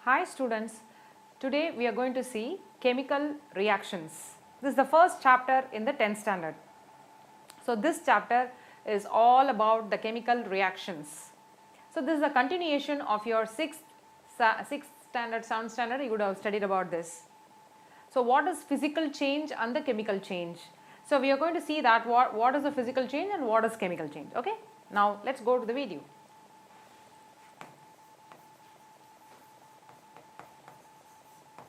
Hi students, today we are going to see chemical reactions. This is the first chapter in the 10th standard. So this chapter is all about the chemical reactions. So this is a continuation of your 6th standard, 7th standard, you would have studied about this. So what is physical change and the chemical change? So we are going to see that what is the physical change and what is chemical change. Okay, now let's go to the video.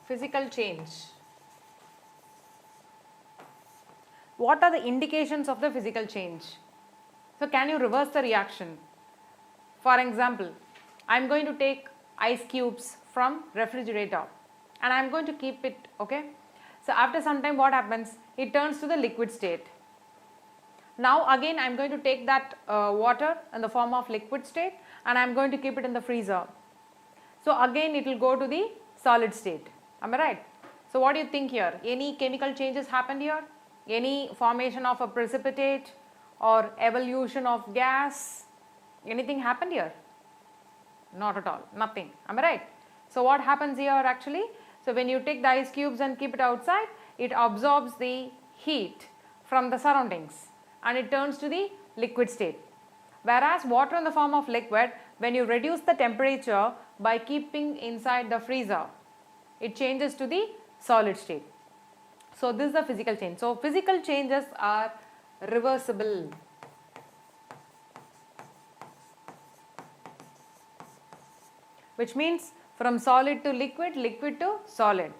Physical change. What are the indications of the physical change? So can you reverse the reaction? For example, I am going to take ice cubes from refrigerator and I am going to keep it, okay. So after some time what happens? It turns to the liquid state. Now again I am going to take that water in the form of liquid state and I am going to keep it in the freezer. So again it will go to the solid state. Am I right? So what do you think here? Any chemical changes happened here? Any formation of a precipitate or evolution of gas? Anything happened here? Not at all. Nothing. Am I right? So what happens here actually? So when you take the ice cubes and keep it outside, it absorbs the heat from the surroundings and it turns to the liquid state. Whereas water in the form of liquid, when you reduce the temperature by keeping inside the freezer, it changes to the solid state. So this is the physical change. So physical changes are reversible. Which means from solid to liquid, liquid to solid.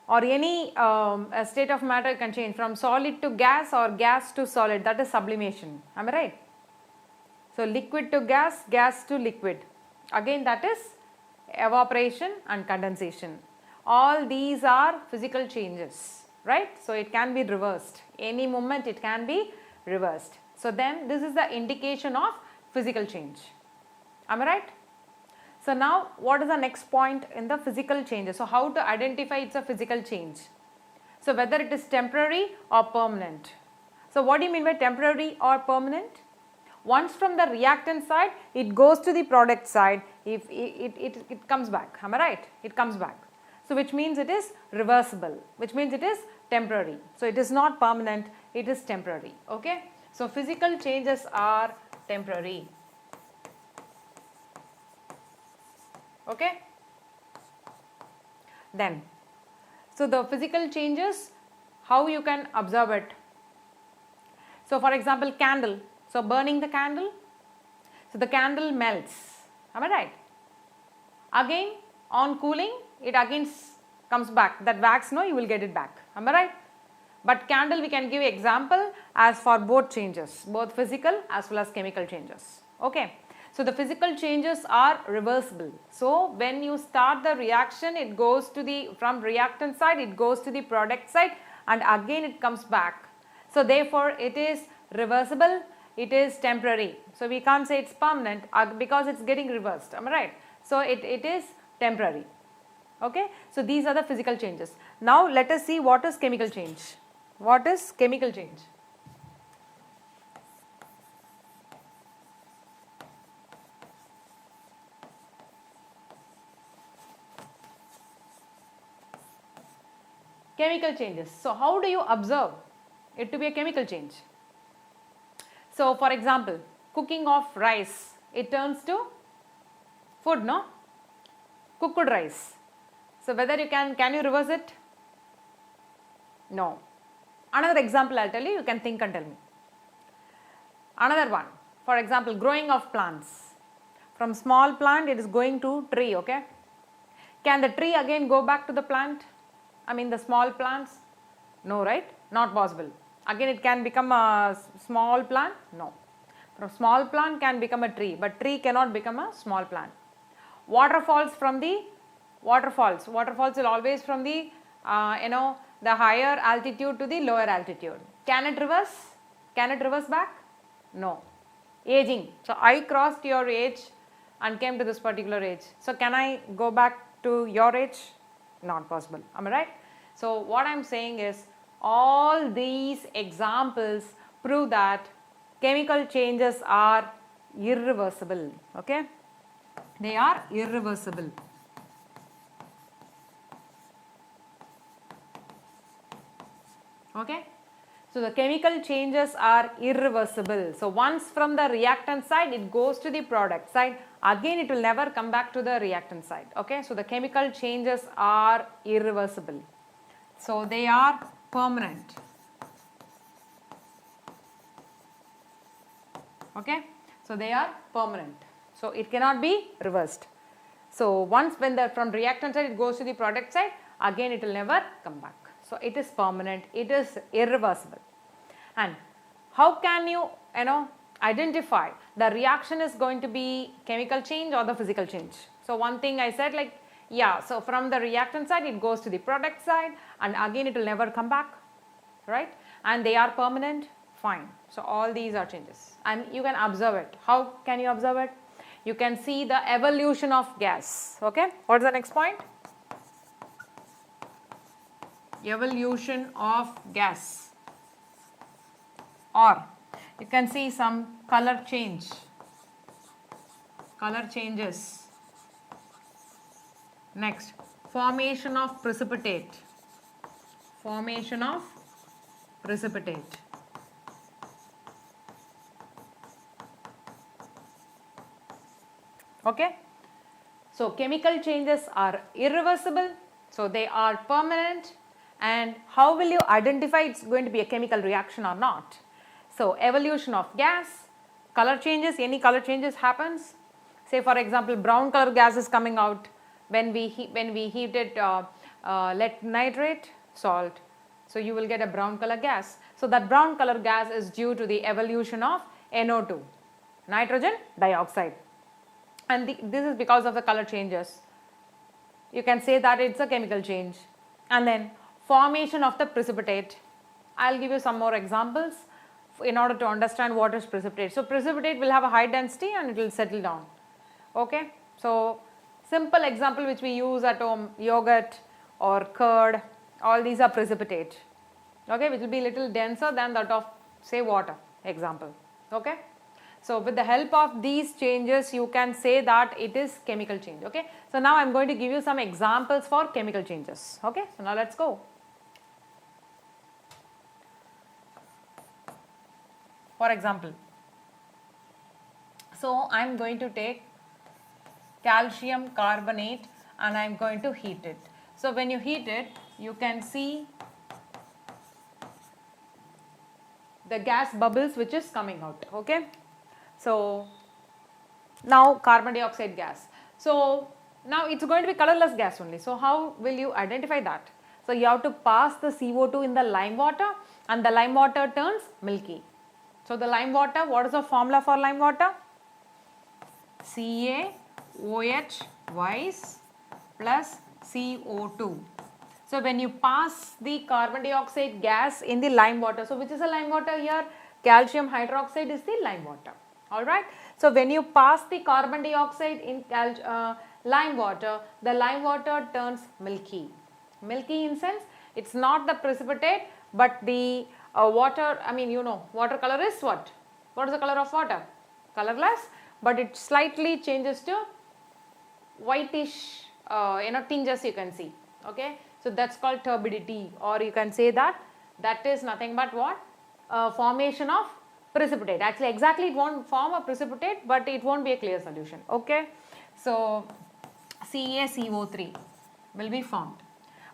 Or any state of matter can change from solid to gas or gas to solid, that is sublimation. Am I right? So liquid to gas, gas to liquid. Again that is evaporation and condensation. All these are physical changes, right? So it can be reversed. Any moment it can be reversed. So then this is the indication of physical change. Am I right? So now what is the next point in the physical changes? So how to identify it's a physical change? So whether it is temporary or permanent. So what do you mean by temporary or permanent? Once from the reactant side, it goes to the product side, if it comes back. Am I right? It comes back. So which means it is reversible, which means it is temporary. So it is not permanent, it is temporary. Okay. So physical changes are temporary. Okay. Then, so the physical changes, how you can observe it. So for example, candle. So burning the candle, so the candle melts. Am I right? Again on cooling, it again comes back. That wax, no, you will get it back. Am I right? But candle we can give example as for both changes, both physical as well as chemical changes. Okay. So the physical changes are reversible. So when you start the reaction, it goes to the, from reactant side, it goes to the product side and again it comes back. So therefore it is reversible, it is temporary. So we can't say it's permanent because it's getting reversed. Am I right? So it is temporary. Okay. So these are the physical changes. Now let us see what is chemical change. What is chemical change? Chemical changes. So how do you observe it to be a chemical change? So for example, cooking of rice, it turns to food, no? Cooked rice. So whether you can you reverse it? No. Another example I'll tell you, you can think and tell me. Another one, for example, growing of plants. From small plant it is going to tree, okay? Can the tree again go back to the plant? I mean the small plants? No, right? Not possible. Again it can become a small plant? No. From small plant can become a tree, but tree cannot become a small plant. Waterfalls from the waterfalls will always from the the higher altitude to the lower altitude. Can it reverse? Can it reverse back? No. Aging. So I crossed your age and came to this particular age. So can I go back to your age? Not possible. Am I right? So what I am saying is all these examples prove that chemical changes are irreversible. Okay. They are irreversible. Okay. So the chemical changes are irreversible. So once from the reactant side it goes to the product side, again it will never come back to the reactant side. Okay. So the chemical changes are irreversible. So they are permanent. Okay. So they are permanent. So it cannot be reversed. So once when the from reactant side it goes to the product side, again it will never come back. So it is permanent, it is irreversible. And how can you identify the reaction is going to be chemical change or the physical change? So one thing I said, like, yeah, so from the reactant side it goes to the product side and again it will never come back, right? And they are permanent, fine. So all these are changes and you can observe it. How can you observe it? You can see the evolution of gas. Okay, what is the next point? Evolution of gas, or you can see some color changes. Next, formation of precipitate. Okay. So chemical changes are irreversible, so they are permanent. And how will you identify it's going to be a chemical reaction or not? So evolution of gas, color changes, any color changes happens. Say for example, brown color gas is coming out when we heated lead nitrate salt. So you will get a brown color gas. So that brown color gas is due to the evolution of NO2, nitrogen dioxide. And this is because of the color changes. You can say that it's a chemical change. And then formation of the precipitate. I'll give you some more examples in order to understand what is precipitate. So precipitate will have a high density and it will settle down. Okay. So simple example which we use at home, yogurt or curd, all these are precipitate. Okay, which will be little denser than that of say water example. Okay. So with the help of these changes you can say that it is chemical change. Okay. So now I am going to give you some examples for chemical changes. Okay. So now let's go. For example, so I am going to take calcium carbonate and I am going to heat it. So when you heat it, you can see the gas bubbles which is coming out. Okay. So now carbon dioxide gas. So now it's going to be colorless gas only. So how will you identify that? So you have to pass the CO2 in the lime water and the lime water turns milky. So the lime water, what is the formula for lime water? CaOH plus CO2. So when you pass the carbon dioxide gas in the lime water, so which is a lime water here? Calcium hydroxide is the lime water. Alright. So when you pass the carbon dioxide in lime water, the lime water turns milky. Milky in sense, it's not the precipitate but the water, water color is what? What is the color of water? Colorless, but it slightly changes to whitish, tinges you can see. Okay. So that's called turbidity, or you can say that is nothing but what? Formation of precipitate. Actually exactly it won't form a precipitate but it won't be a clear solution. Okay. So CaCO3 will be formed.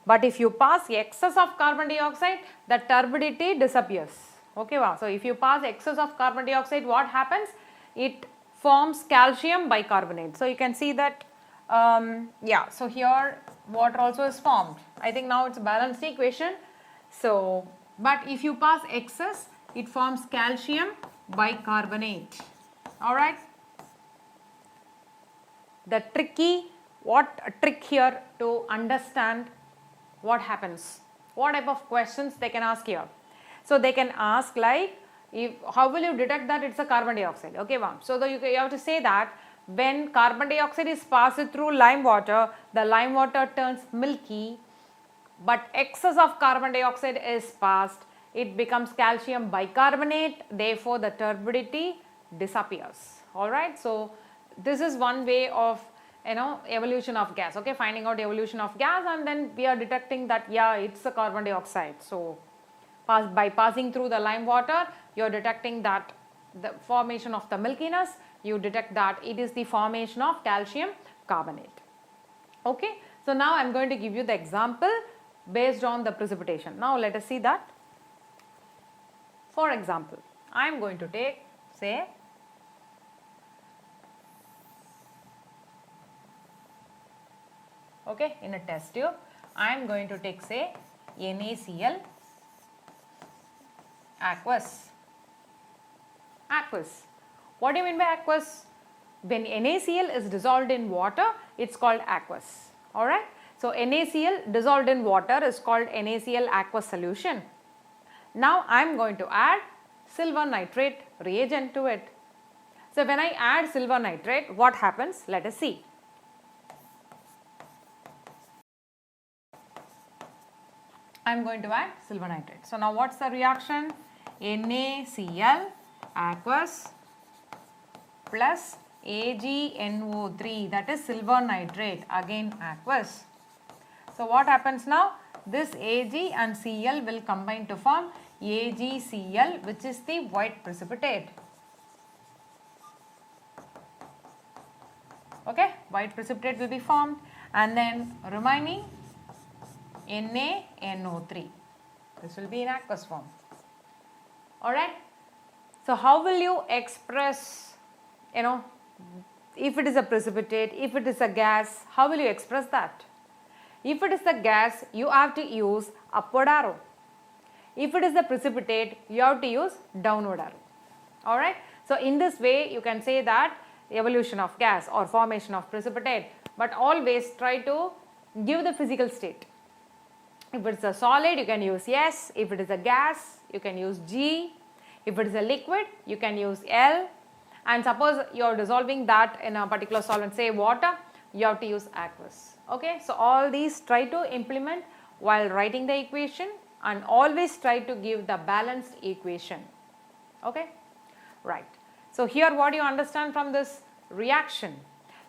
But if you pass excess of carbon dioxide, the turbidity disappears. Okay, wow. So if you pass excess of carbon dioxide, what happens? It forms calcium bicarbonate. So you can see that, so here water also is formed. I think now it's a balanced equation. So, but if you pass excess, it forms calcium bicarbonate. Alright. The trick here to understand what happens, what type of questions they can ask here. So they can ask like, how will you detect that it's a carbon dioxide? Okay, wow. So you have to say that when carbon dioxide is passed through lime water, the lime water turns milky, but excess of carbon dioxide is passed, it becomes calcium bicarbonate, therefore the turbidity disappears. Alright, so this is one way of evolution of gas. Okay, finding out evolution of gas, and then we are detecting that yeah, it's a carbon dioxide. So by passing through the lime water, you are detecting that the formation of the milkiness, you detect that it is the formation of calcium carbonate. Okay, so now I am going to give you the example based on the precipitation. Now let us see that. For example, I am going to take, say, okay, in a test tube, I am going to take, say, NaCl aqueous. Aqueous. What do you mean by aqueous? When NaCl is dissolved in water, it's called aqueous. Alright. So NaCl dissolved in water is called NaCl aqueous solution. Now I am going to add silver nitrate reagent to it. So when I add silver nitrate, what happens? Let us see. I am going to add silver nitrate. So now what's the reaction? NaCl aqueous plus AgNO3, that is silver nitrate, again aqueous. So what happens now? This Ag and Cl will combine to form AgCl, which is the white precipitate. Okay, white precipitate will be formed, and then remaining NaNO3. This will be in aqueous form. Alright. So how will you express, if it is a precipitate, if it is a gas, how will you express that? If it is the gas, you have to use upward arrow. If it is the precipitate, you have to use downward arrow. Alright. So in this way, you can say that evolution of gas or formation of precipitate, but always try to give the physical state. If it is a solid, you can use S. If it is a gas, you can use G. If it is a liquid, you can use L. And suppose you are dissolving that in a particular solvent, say water, you have to use aqueous. Okay, so all these try to implement while writing the equation, and always try to give the balanced equation. Okay, right. So here what you understand from this reaction,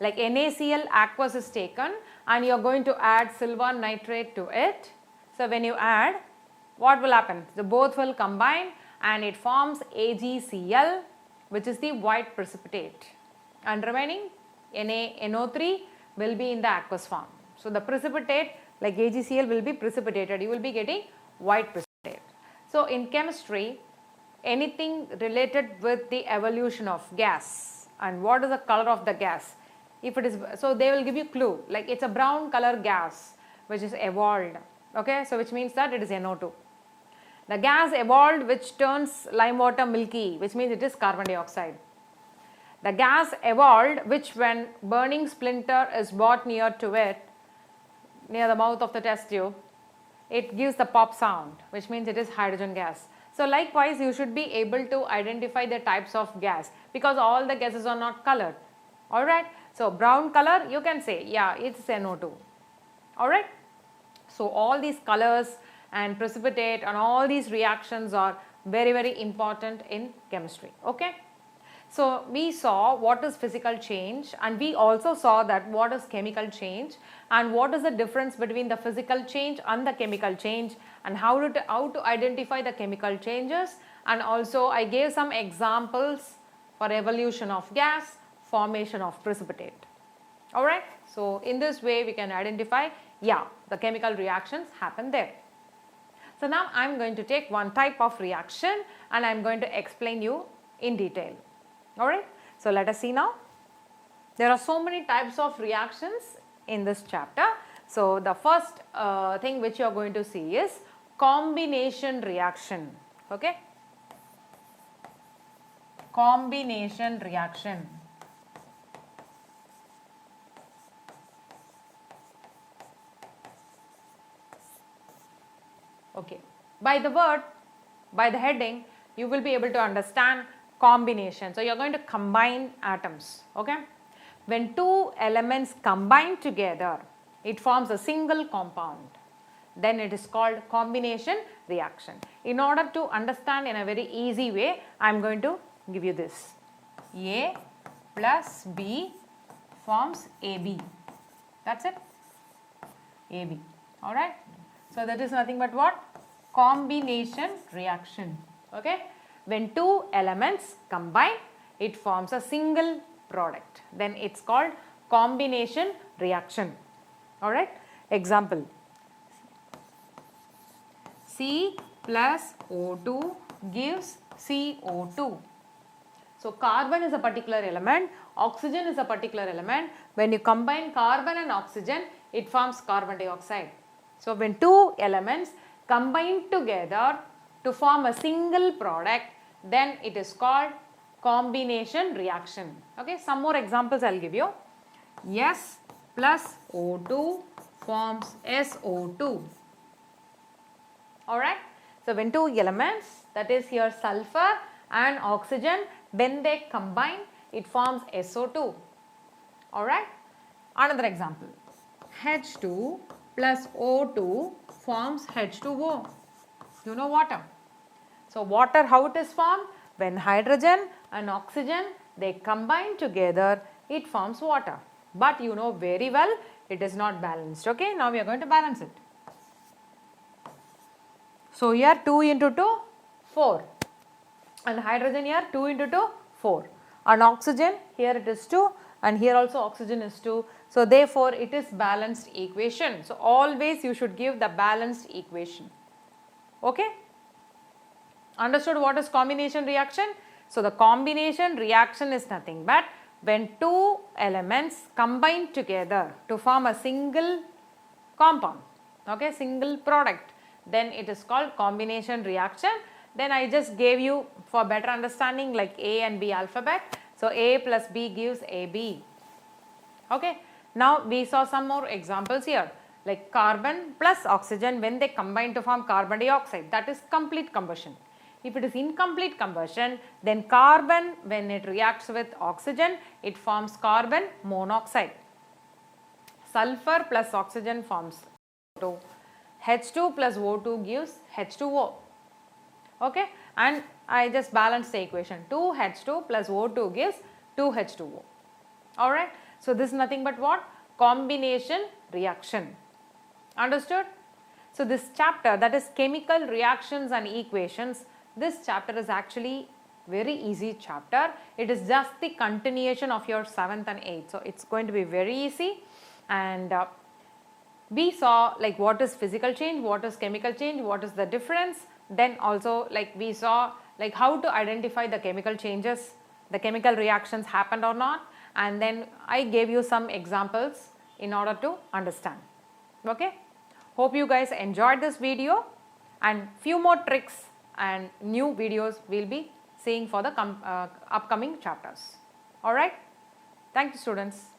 like NaCl aqueous is taken and you are going to add silver nitrate to it. So when you add, what will happen? The both will combine and it forms AgCl, which is the white precipitate, and remaining NaNO3 will be in the aqueous form. So the precipitate like AgCl will be precipitated, you will be getting white precipitate. So in chemistry, anything related with the evolution of gas and what is the color of the gas, if it is, so they will give you clue, like it's a brown color gas which is evolved. Okay, so which means that it is NO2. The gas evolved which turns lime water milky, which means it is carbon dioxide. The gas evolved which when burning splinter is brought near to it, near the mouth of the test tube, it gives the pop sound, which means it is hydrogen gas. So likewise, you should be able to identify the types of gas because all the gases are not colored. Alright, so brown color you can say, yeah, it's NO2. Alright. So all these colors and precipitate and all these reactions are very, very important in chemistry. Okay. So we saw what is physical change, and we also saw that what is chemical change and what is the difference between the physical change and the chemical change, and how to identify the chemical changes, and also I gave some examples for evolution of gas, formation of precipitate. Alright. So in this way we can identify, yeah, the chemical reactions happen there. So now I am going to take one type of reaction and I am going to explain you in detail. Alright. So let us see now. There are so many types of reactions in this chapter. So the first thing which you are going to see is combination reaction. Okay. Combination reaction. Okay. By the word, by the heading, you will be able to understand combination. So you are going to combine atoms. Okay. When two elements combine together, it forms a single compound. Then it is called combination reaction. In order to understand in a very easy way, I am going to give you this. A plus B forms AB. That's it. AB. Alright. So that is nothing but what? combination reaction. Okay, when two elements combine, it forms a single product. Then it's called combination reaction. Alright, example, C plus O2 gives CO2. So carbon is a particular element, oxygen is a particular element. When you combine carbon and oxygen, it forms carbon dioxide. So when two elements combine together to form a single product, then it is called combination reaction. Okay, some more examples I'll give you. S plus O2 forms SO2. Alright, so when two elements, that is here sulfur and oxygen, when they combine, it forms SO2. Alright, another example, H2 plus O2 forms H2O. You know water. So water, how it is formed? When hydrogen and oxygen, they combine together, it forms water. But you know very well, it is not balanced. Okay, now we are going to balance it. So here 2 into 2, 4. And hydrogen here 2 into 2, 4. And oxygen, here it is 2. And here also oxygen is 2. So therefore it is balanced equation. So always you should give the balanced equation. Okay? Understood what is combination reaction? So the combination reaction is nothing but when two elements combine together to form a single compound, okay, single product, then it is called combination reaction. Then I just gave you for better understanding like A and B alphabet. So A plus B gives AB. Okay. Now we saw some more examples here like carbon plus oxygen when they combine to form carbon dioxide, that is complete combustion. If it is incomplete combustion, then carbon when it reacts with oxygen, it forms carbon monoxide. Sulfur plus oxygen forms O2. H2 plus O2 gives H2O. Okay, and I just balanced the equation. 2H2 plus O2 gives 2H2O. Alright, so this is nothing but what? Combination reaction. Understood? So this chapter, that is chemical reactions and equations, this chapter is actually very easy chapter. It is just the continuation of your 7th and 8th. So it's going to be very easy. And we saw like what is physical change, what is chemical change, what is the difference. Then also like we saw like how to identify the chemical changes, the chemical reactions happened or not. And then I gave you some examples in order to understand. Okay. Hope you guys enjoyed this video, and few more tricks and new videos we'll be seeing for the upcoming chapters. Alright. Thank you, students.